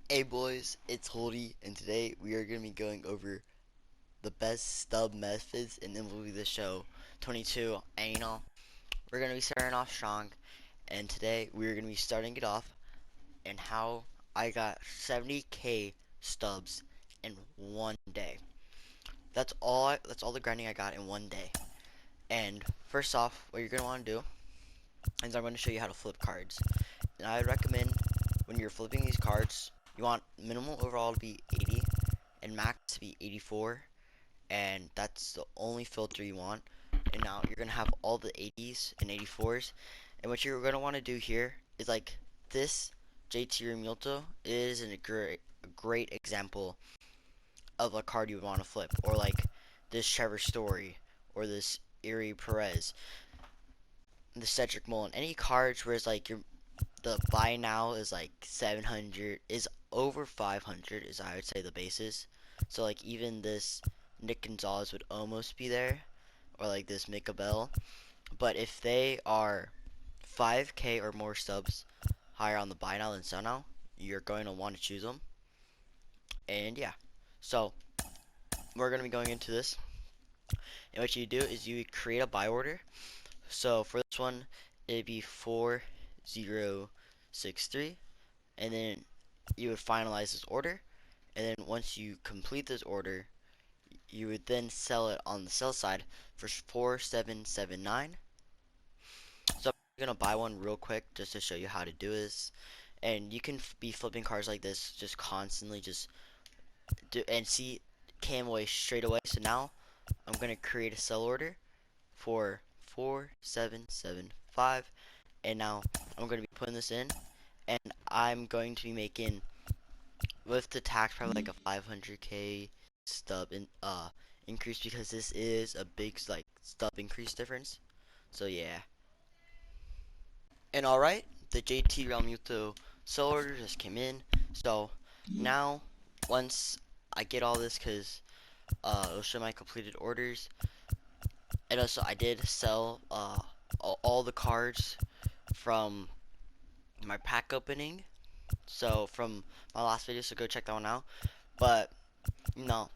Hey boys, it's Holdy, and today we are going to be going over the best stub methods in MLB The Show 22. And we're going to be starting off strong, and today we're going to be starting it off and how I got 70k stubs in one day. That's all the grinding I got in one day. And first off, what you're going to want to do is I'm going to show you how to flip cards. And I recommend when you're flipping these cards, you want minimal overall to be 80 and max to be 84, and that's the only filter you want. And now you're gonna have all the 80s and 84s, and what you're gonna want to do here is like this JT Realmuto is a great example of a card you would want to flip, or like this Trevor Story or this Erie Perez, the Cedric Mullen, any cards where it's like the buy now is like 700, is over 500 is I would say the basis. So like even this Nick Gonzalez would almost be there, or like this Mika Bell. But if they are 5k or more subs higher on the buy now than sell now, you're going to want to choose them. And yeah, so we're going to be going into this. And what you do is you create a buy order. So for this one, it'd be 4063, and then you would finalize this order. And then once you complete this order, you would then sell it on the sell side for 4779. So I'm gonna buy one real quick just to show you how to do this. And you can be flipping cards like this just constantly, just do and see came away straight away. So now I'm gonna create a sell order for 4775, and now I'm gonna be putting this in, and I'm going to be making, with the tax, probably like a 500k stub increase, because this is a big like stub increase difference. So yeah. And alright, the JT Realmuto sell order just came in. So now once I get all this, because it'll show my completed orders. And also I did sell all the cards from my pack opening, so from my last video, so go check that one out. But no,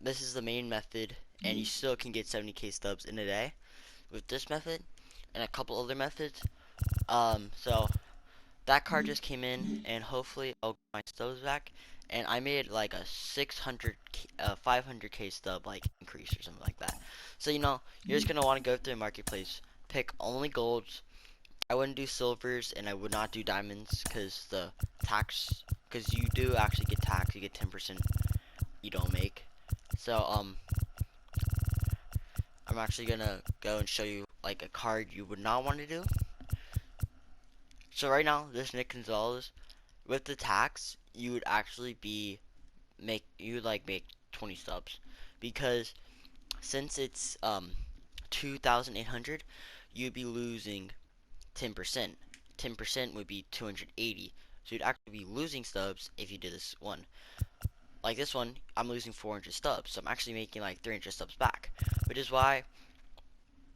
this is the main method, and you still can get 70k stubs in a day with this method and a couple other methods. So that card just came in, and hopefully I'll get my stubs back. And I made like a 500k stub like increase or something like that. So you're just gonna want to go through the marketplace, pick only golds. I wouldn't do silvers, and I would not do diamonds, because the tax, because you do actually get tax. You get 10% you don't make. So I'm actually gonna go and show you like a card you would not want to do. So right now, this Nick Gonzalez, with the tax, you would actually make 20 subs, because since it's 2,800, you'd be losing 10%. 10% would be 280. So you'd actually be losing stubs if you did this one. Like this one, I'm losing 400 stubs, so I'm actually making like 300 stubs back, which is why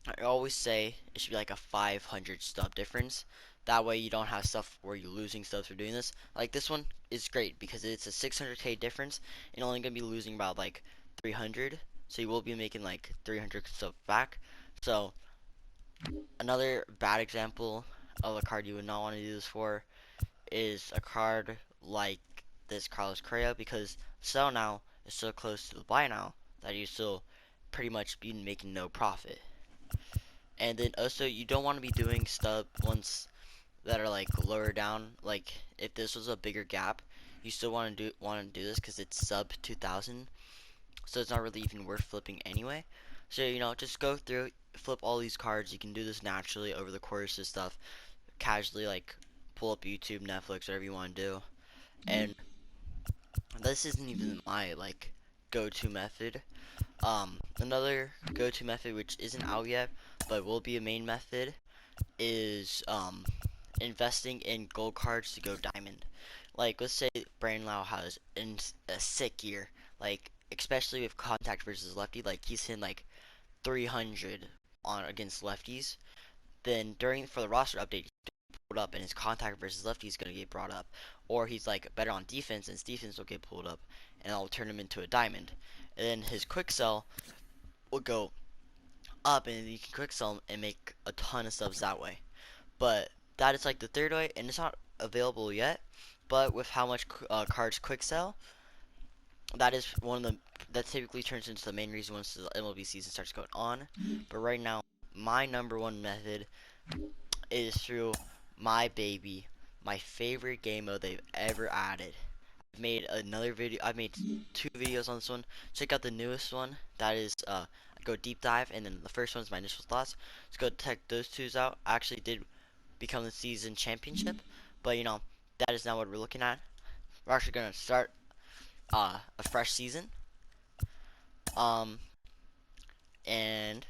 I always say it should be like a 500 stub difference. That way you don't have stuff where you're losing stubs for doing this. Like this one is great because it's a 600k difference, and only gonna be losing about like 300. So you will be making like 300 stuff back. So another bad example of a card you would not want to do this for is a card like this Carlos Correa, because sell now is so close to the buy now that you still pretty much be making no profit. And then also you don't want to be doing stub ones that are like lower down. Like if this was a bigger gap, you still want to do this because it's sub 2000, so it's not really even worth flipping anyway. So just go through, flip all these cards. You can do this naturally over the course of stuff, casually, like pull up YouTube, Netflix, whatever you want to do. And this isn't even my like go-to method. Another go-to method which isn't out yet but will be a main method is investing in gold cards to go diamond. Like let's say Brandon Lau has a sick year, like especially with contact versus lefty, like he's hitting like 300 on against lefties. Then for the roster update, pulled up, and his contact versus lefty is going to get brought up. Or he's like better on defense, and his defense will get pulled up, and I'll turn him into a diamond. And then his quick sell will go up, and you can quick sell him and make a ton of subs that way. But that is like the third way, and it's not available yet. But with how much cards quick sell, that is one of the that typically turns into the main reason once the MLB season starts going on. But right now, my number one method is through my baby, my favorite game mode they've ever added. I've made another video. I've made 2 videos on this one. Check out the newest one. That is go deep dive, and then the first one is my initial thoughts. Let's go check those twos out. I actually did become the season championship, but you know that is not what we're looking at. We're actually gonna start a fresh season. And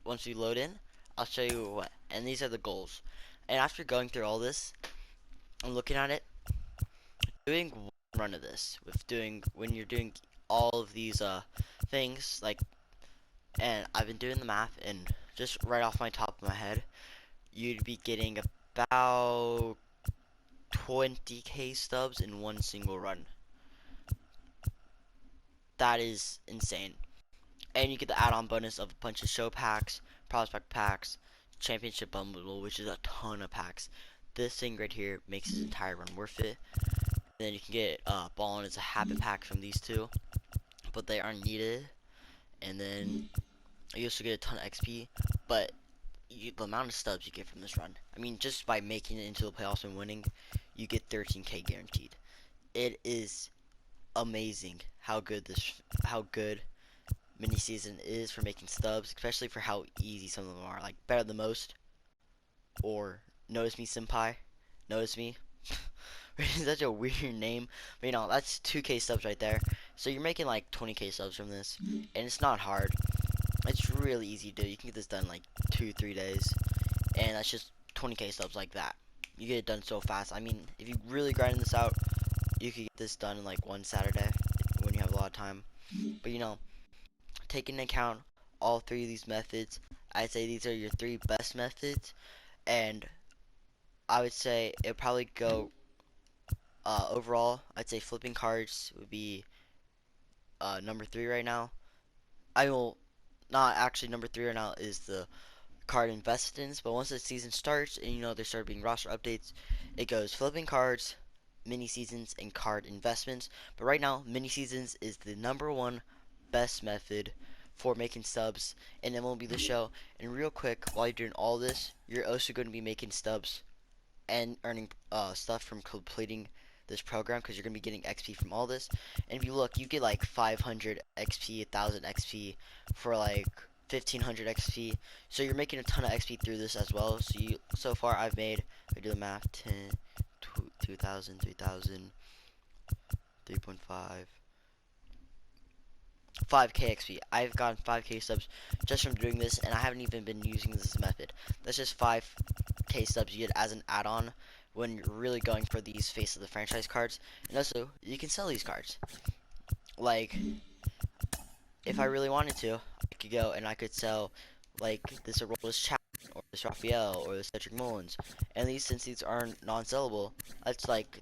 once we load in, I'll show you what. And these are the goals. And after going through all this, I'm looking at it, doing one run of this with doing when you're doing all of these things like, and I've been doing the math, and just right off my top of my head, you'd be getting about 20k stubs in one single run. That is insane. And you get the add-on bonus of a bunch of show packs, prospect packs, championship bundle, which is a ton of packs. This thing right here makes this entire run worth it. And then you can get ball on as a habit pack from these two, but they aren't needed. And then you also get a ton of XP, but the amount of stubs you get from this run, I mean, just by making it into the playoffs and winning, you get 13k guaranteed. It is amazing how good mini season is for making stubs, especially for how easy some of them are. Like better than most, or notice me senpai, notice me. Such a weird name, but you know that's 2k subs right there. So you're making like 20k subs from this, and it's not hard. It's really easy to do. You can get this done in like 2-3 days, and that's just 20k subs like that. You get it done so fast. I mean, if you really grind this out, you could get this done in like one Saturday when you have a lot of time. But you know, taking into account all 3 of these methods, I'd say these are your 3 best methods, and I would say it would probably go overall. I'd say flipping cards would be number 3 right now. I will not actually number 3 right now is the card investments, but once the season starts and you know there start being roster updates, it goes flipping cards, mini seasons, and card investments. But right now, mini seasons is the number 1 best method for making subs in MLB The Show. And real quick, while you're doing all this, you're also going to be making stubs and earning stuff from completing this program, because you're going to be getting XP from all this. And if you look, you get like 500 XP, 1000 XP for like 1500 XP. So you're making a ton of XP through this as well. So far I've made, if I do the math, 10, 2000, 3000, 3.5, 5k XP. I've gotten 5k subs just from doing this, and I haven't even been using this method. That's just 5k subs you get as an add-on when you're really going for these face of the franchise cards. And also, you can sell these cards. Like, if I really wanted to, I could go and I could sell like this Aroldis Chapman, or this Raphael, or this Cedric Mullins. And these, since these aren't non-sellable, that's like,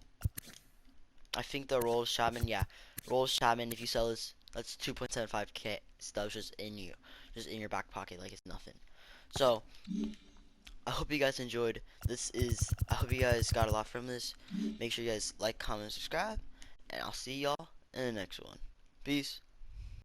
I think the Aroldis Chapman, yeah, Aroldis Chapman, if you sell this, that's 2.75k stubs just in your back pocket, like it's nothing. So I hope you guys enjoyed. I hope you guys got a lot from this. Make sure you guys like, comment, subscribe, and I'll see y'all in the next one. Peace.